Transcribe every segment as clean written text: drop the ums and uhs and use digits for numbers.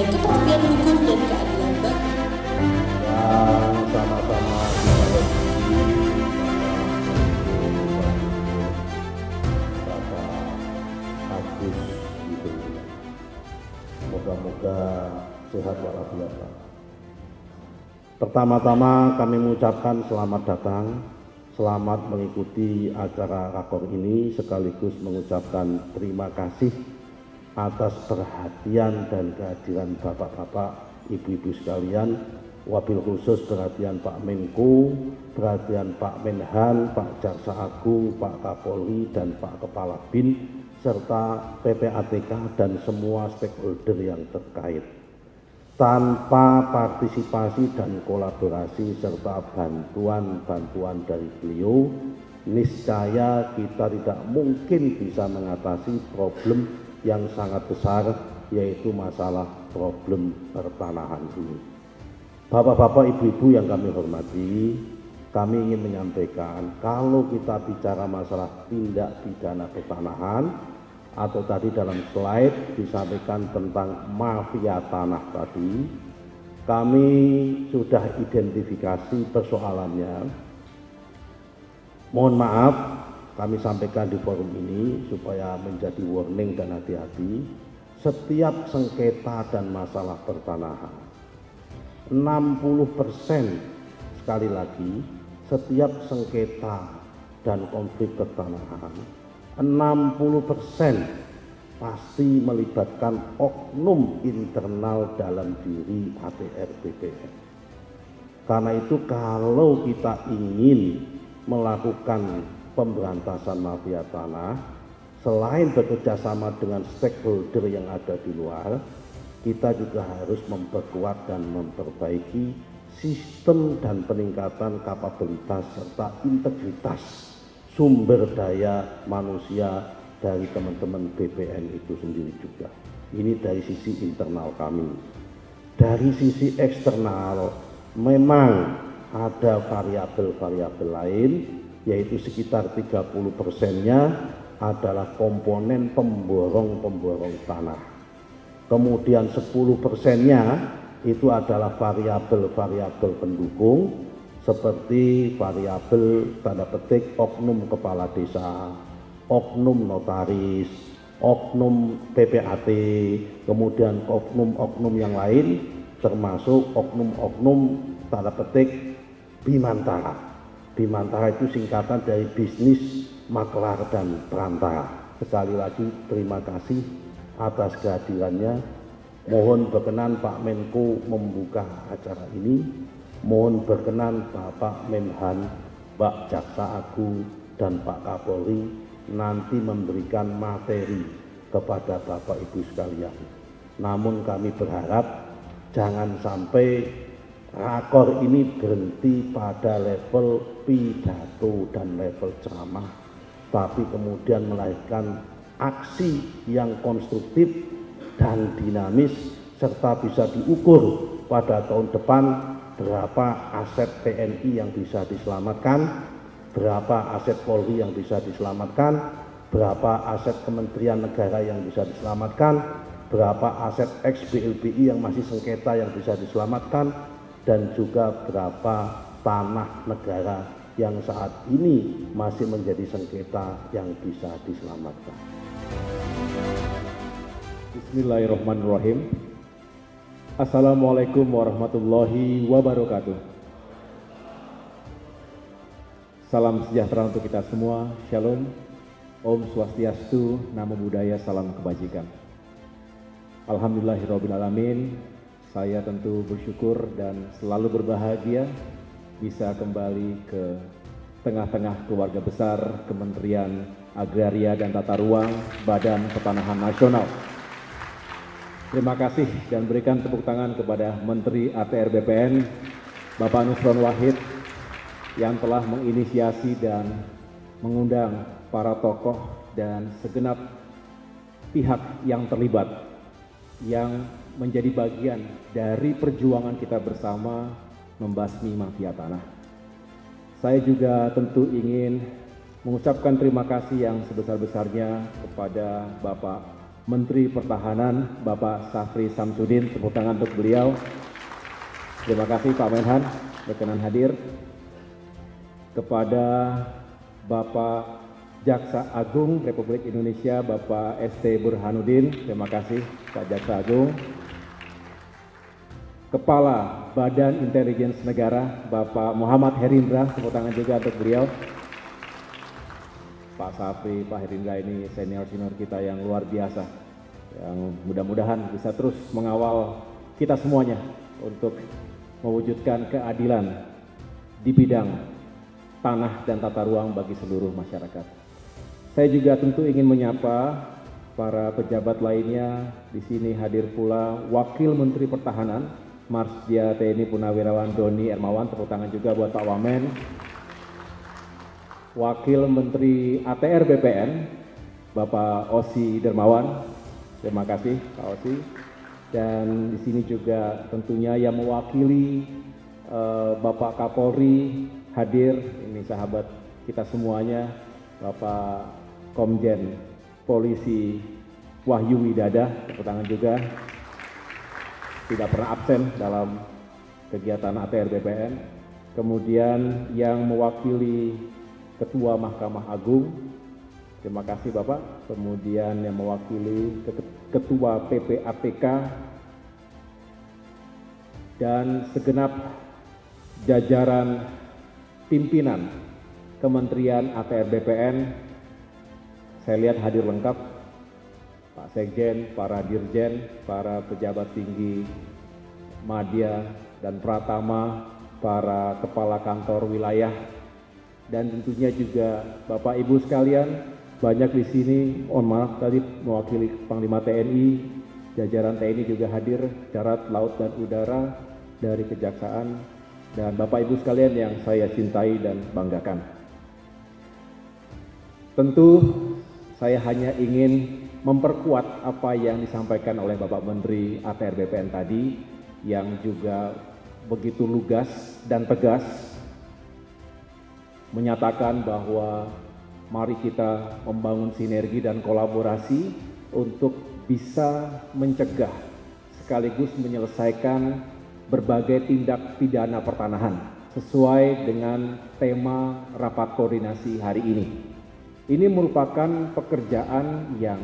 kepastian hukum dan keadilan bagi yang sama-sama kita Bapak Agus gitu. Moga-moga sehat walafiat. Pertama-tama kami mengucapkan selamat datang, selamat mengikuti acara rakor ini, sekaligus mengucapkan terima kasih atas perhatian dan kehadiran bapak-bapak, ibu-ibu sekalian, wabil khusus perhatian Pak Menko, perhatian Pak Menhan, Pak Jaksa Agung, Pak Kapolri, dan Pak Kepala BIN, serta PPATK dan semua stakeholder yang terkait. Tanpa partisipasi dan kolaborasi serta bantuan-bantuan dari beliau, niscaya kita tidak mungkin bisa mengatasi problem yang sangat besar, yaitu masalah problem pertanahan ini. Bapak-bapak, ibu-ibu yang kami hormati, kami ingin menyampaikan kalau kita bicara masalah tindak pidana pertanahan, atau tadi dalam slide disampaikan tentang mafia tanah tadi, kami sudah identifikasi persoalannya. Mohon maaf, kami sampaikan di forum ini supaya menjadi warning dan hati-hati. Setiap sengketa dan masalah pertanahan, 60% sekali lagi, setiap sengketa dan konflik pertanahan 60% pasti melibatkan oknum internal dalam diri ATR BPN. Karena itu kalau kita ingin melakukan pemberantasan mafia tanah, selain bekerja sama dengan stakeholder yang ada di luar, kita juga harus memperkuat dan memperbaiki sistem dan peningkatan kapabilitas serta integritas sumber daya manusia dari teman-teman BPN itu sendiri juga. Ini dari sisi internal kami. Dari sisi eksternal memang ada variabel-variabel lain, yaitu sekitar 30%-nya adalah komponen pemborong tanah. Kemudian 10%-nya itu adalah variabel-variabel pendukung, seperti variabel tanda petik oknum kepala desa, oknum notaris, oknum PPAT, kemudian oknum-oknum yang lain, termasuk oknum-oknum tanda petik bimantara. Bimantara itu singkatan dari bisnis, maklar, dan perantara. Sekali lagi terima kasih atas kehadirannya. Mohon berkenan Pak Menko membuka acara ini. Mohon berkenan Bapak Menhan, Pak Jaksa Agung, dan Pak Kapolri nanti memberikan materi kepada Bapak Ibu sekalian. Namun kami berharap jangan sampai rakor ini berhenti pada level pidato dan level ceramah, tapi kemudian melahirkan aksi yang konstruktif dan dinamis, serta bisa diukur pada tahun depan berapa aset TNI yang bisa diselamatkan, berapa aset Polri yang bisa diselamatkan, berapa aset Kementerian Negara yang bisa diselamatkan, berapa aset ex-BLBI yang masih sengketa yang bisa diselamatkan, dan juga berapa tanah negara yang saat ini masih menjadi sengketa yang bisa diselamatkan. Bismillahirrahmanirrahim. Assalamualaikum warahmatullahi wabarakatuh. Salam sejahtera untuk kita semua. Shalom. Om Swastiastu, Namo Buddhaya, salam kebajikan. Alhamdulillahirrahmanirrahim. Saya tentu bersyukur dan selalu berbahagia bisa kembali ke tengah-tengah keluarga besar Kementerian Agraria dan Tata Ruang Badan Pertanahan Nasional. Terima kasih dan berikan tepuk tangan kepada Menteri ATR BPN, Bapak Nusron Wahid, yang telah menginisiasi dan mengundang para tokoh dan segenap pihak yang terlibat, yang menjadi bagian dari perjuangan kita bersama membasmi mafia tanah. Saya juga tentu ingin mengucapkan terima kasih yang sebesar-besarnya kepada Bapak Menteri Pertahanan Bapak Syafri Samsudin. Tepuk tangan untuk beliau. Terima kasih Pak Menhan berkenan hadir. Kepada Bapak Jaksa Agung Republik Indonesia Bapak ST Burhanuddin, terima kasih Pak Jaksa Agung. Kepala Badan Intelijen Negara Bapak Muhammad Herindra, tepuk tangan juga untuk beliau. Pak Syafri, Pak Herindra ini senior-senior kita yang luar biasa, yang mudah-mudahan bisa terus mengawal kita semuanya untuk mewujudkan keadilan di bidang tanah dan tata ruang bagi seluruh masyarakat. Saya juga tentu ingin menyapa para pejabat lainnya. Di sini hadir pula Wakil Menteri Pertahanan Marsdia TNI Purnawirawan Doni Hermawan, tepuk tangan juga buat Pak Wamen. Wakil Menteri ATR BPN Bapak Osi Dermawan, terima kasih Pak Osi. Dan di sini juga tentunya yang mewakili Bapak Kapolri hadir, ini sahabat kita semuanya, Bapak Komjen Polisi Wahyu Widada, tepuk tangan juga, tidak pernah absen dalam kegiatan ATR BPN. Kemudian yang mewakili Ketua Mahkamah Agung, terima kasih Bapak. Kemudian yang mewakili Ketua PPATK dan segenap jajaran pimpinan Kementerian ATR BPN, saya lihat hadir lengkap, Pak Sekjen, para Dirjen, para pejabat tinggi Madya dan Pratama, para kepala kantor wilayah, dan tentunya juga Bapak Ibu sekalian, banyak di sini, mohon maaf tadi mewakili Panglima TNI, jajaran TNI juga hadir, darat, laut, dan udara, dari Kejaksaan, dan Bapak Ibu sekalian yang saya cintai dan banggakan. Tentu saya hanya ingin memperkuat apa yang disampaikan oleh Bapak Menteri ATR BPN tadi, yang juga begitu lugas dan tegas menyatakan bahwa mari kita membangun sinergi dan kolaborasi untuk bisa mencegah sekaligus menyelesaikan berbagai tindak pidana pertanahan sesuai dengan tema rapat koordinasi hari ini. Ini merupakan pekerjaan yang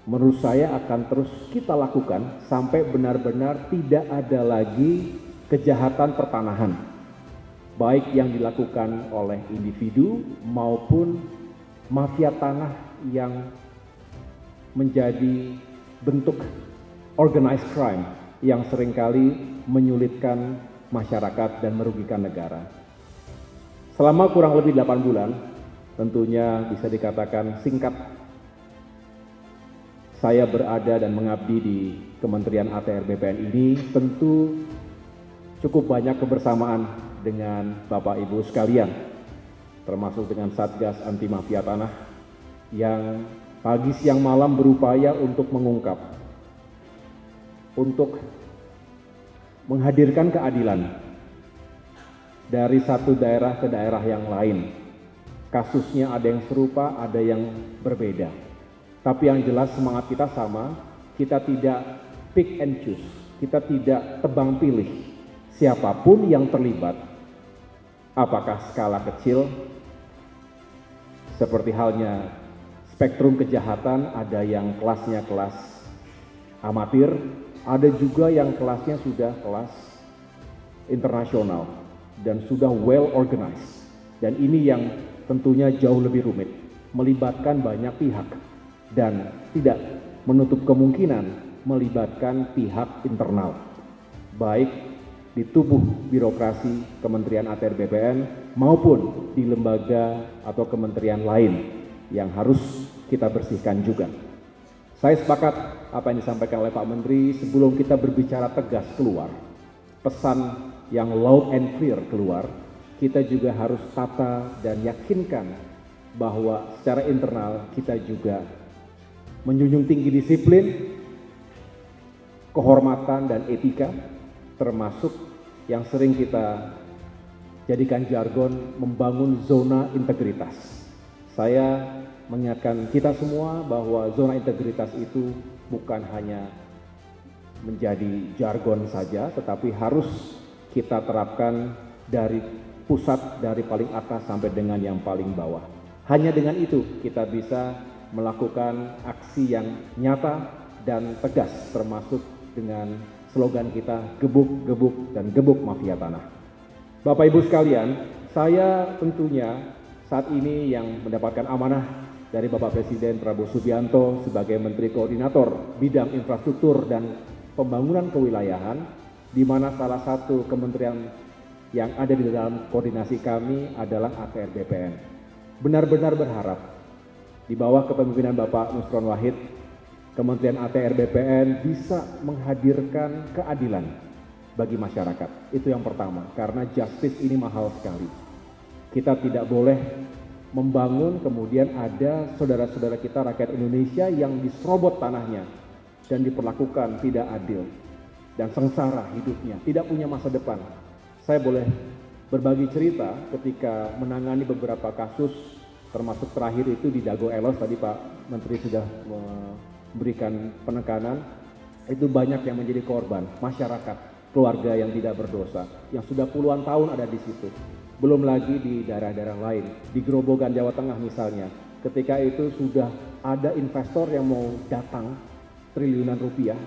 menurut saya akan terus kita lakukan sampai benar-benar tidak ada lagi kejahatan pertanahan, baik yang dilakukan oleh individu maupun mafia tanah yang menjadi bentuk organized crime yang seringkali menyulitkan masyarakat dan merugikan negara. Selama kurang lebih 8 bulan, tentunya bisa dikatakan singkat, saya berada dan mengabdi di Kementerian ATR BPN ini, tentu cukup banyak kebersamaan dengan Bapak Ibu sekalian, termasuk dengan Satgas Anti Mafia Tanah yang pagi siang malam berupaya untuk mengungkap, untuk menghadirkan keadilan dari satu daerah ke daerah yang lain. Kasusnya ada yang serupa, ada yang berbeda. Tapi yang jelas semangat kita sama, kita tidak pick and choose, kita tidak tebang pilih siapapun yang terlibat. Apakah skala kecil, seperti halnya spektrum kejahatan, ada yang kelasnya kelas amatir, ada juga yang kelasnya sudah kelas internasional dan sudah well organized. Dan ini yang tentunya jauh lebih rumit, melibatkan banyak pihak dan tidak menutup kemungkinan melibatkan pihak internal, baik di tubuh birokrasi Kementerian ATR BPN maupun di lembaga atau kementerian lain yang harus kita bersihkan juga. Saya sepakat apa yang disampaikan oleh Pak Menteri, sebelum kita berbicara tegas keluar, pesan yang loud and clear keluar, kita juga harus tata dan yakinkan bahwa secara internal kita juga menjunjung tinggi disiplin, kehormatan dan etika, termasuk yang sering kita jadikan jargon membangun zona integritas. Saya mengingatkan kita semua bahwa zona integritas itu bukan hanya menjadi jargon saja, tetapi harus kita terapkan dari pusat, dari paling atas sampai dengan yang paling bawah. Hanya dengan itu kita bisa melakukan aksi yang nyata dan tegas, termasuk dengan slogan kita gebuk, gebuk, dan gebuk mafia tanah. Bapak Ibu sekalian, saya tentunya saat ini yang mendapatkan amanah dari Bapak Presiden Prabowo Subianto sebagai Menteri Koordinator Bidang Infrastruktur dan Pembangunan Kewilayahan, di mana salah satu kementerian yang ada di dalam koordinasi kami adalah ATR BPN. Benar-benar berharap di bawah kepemimpinan Bapak Nusron Wahid, Kementerian ATR BPN bisa menghadirkan keadilan bagi masyarakat. Itu yang pertama, karena justice ini mahal sekali. Kita tidak boleh membangun kemudian ada saudara-saudara kita rakyat Indonesia yang diserobot tanahnya dan diperlakukan tidak adil dan sengsara hidupnya, tidak punya masa depan. Saya boleh berbagi cerita ketika menangani beberapa kasus, termasuk terakhir itu di Dago Elos, tadi Pak Menteri sudah memberikan penekanan, itu banyak yang menjadi korban, masyarakat, keluarga yang tidak berdosa, yang sudah puluhan tahun ada di situ. Belum lagi di daerah-daerah lain, di Grobogan, Jawa Tengah misalnya, ketika itu sudah ada investor yang mau datang, triliunan rupiah,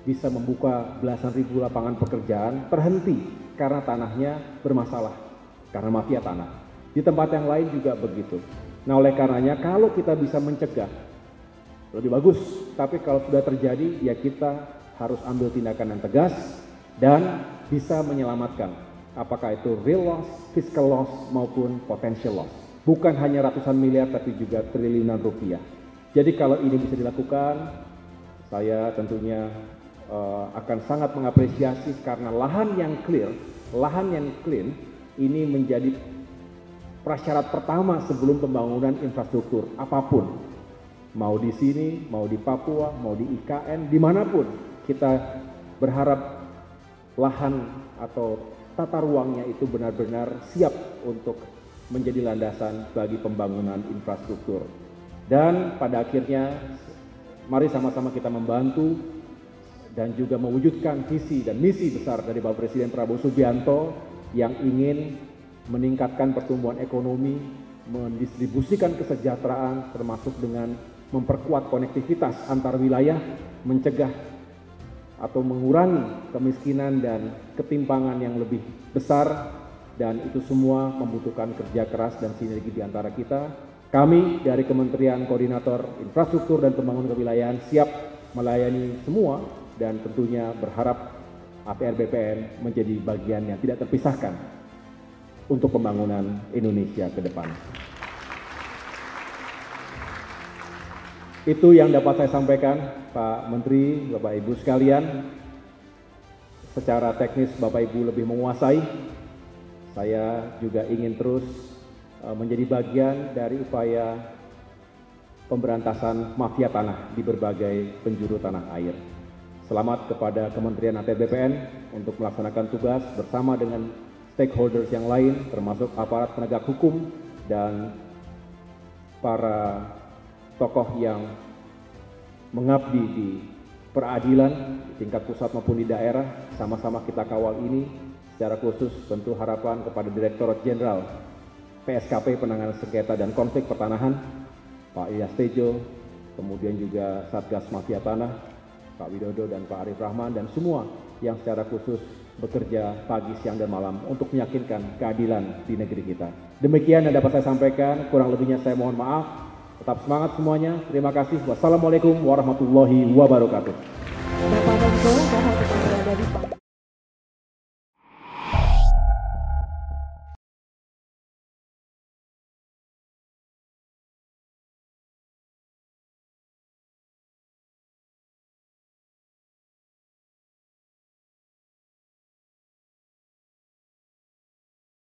bisa membuka belasan ribu lapangan pekerjaan, terhenti karena tanahnya bermasalah, karena mafia tanah. Di tempat yang lain juga begitu. Nah, oleh karenanya kalau kita bisa mencegah, lebih bagus. Tapi kalau sudah terjadi, ya kita harus ambil tindakan yang tegas dan bisa menyelamatkan. Apakah itu real loss, fiscal loss, maupun potential loss. Bukan hanya ratusan miliar, tapi juga triliunan rupiah. Jadi kalau ini bisa dilakukan, saya tentunya akan sangat mengapresiasi karena lahan yang clear, lahan yang clean ini menjadi prasyarat pertama sebelum pembangunan infrastruktur apapun. Mau di sini, mau di Papua, mau di IKN, dimanapun kita berharap lahan atau tata ruangnya itu benar-benar siap untuk menjadi landasan bagi pembangunan infrastruktur. Dan pada akhirnya mari sama-sama kita membantu dan juga mewujudkan visi dan misi besar dari Bapak Presiden Prabowo Subianto yang ingin meningkatkan pertumbuhan ekonomi, mendistribusikan kesejahteraan termasuk dengan memperkuat konektivitas antar wilayah, mencegah atau mengurangi kemiskinan dan ketimpangan yang lebih besar, dan itu semua membutuhkan kerja keras dan sinergi di antara kita. Kami dari Kementerian Koordinator Infrastruktur dan Pembangunan Kewilayahan siap melayani semua dan tentunya berharap ATR BPN menjadi bagian yang tidak terpisahkan untuk pembangunan Indonesia ke depan. Itu yang dapat saya sampaikan, Pak Menteri, Bapak Ibu sekalian. Secara teknis Bapak Ibu lebih menguasai. Saya juga ingin terus menjadi bagian dari upaya pemberantasan mafia tanah di berbagai penjuru tanah air. Selamat kepada Kementerian ATR BPN untuk melaksanakan tugas bersama dengan stakeholders yang lain, termasuk aparat penegak hukum dan para tokoh yang mengabdi di peradilan di tingkat pusat maupun di daerah. Sama-sama kita kawal ini. Secara khusus tentu harapan kepada Direktorat Jenderal PSKP Penanganan Sengketa dan Konflik Pertanahan, Pak Ilyas Tejo, kemudian juga Satgas Mafia Tanah, Pak Widodo dan Pak Arif Rahman, dan semua yang secara khusus bekerja pagi, siang, dan malam untuk meyakinkan keadilan di negeri kita. Demikian yang dapat saya sampaikan, kurang lebihnya saya mohon maaf. Tetap semangat semuanya. Terima kasih. Wassalamualaikum warahmatullahi wabarakatuh.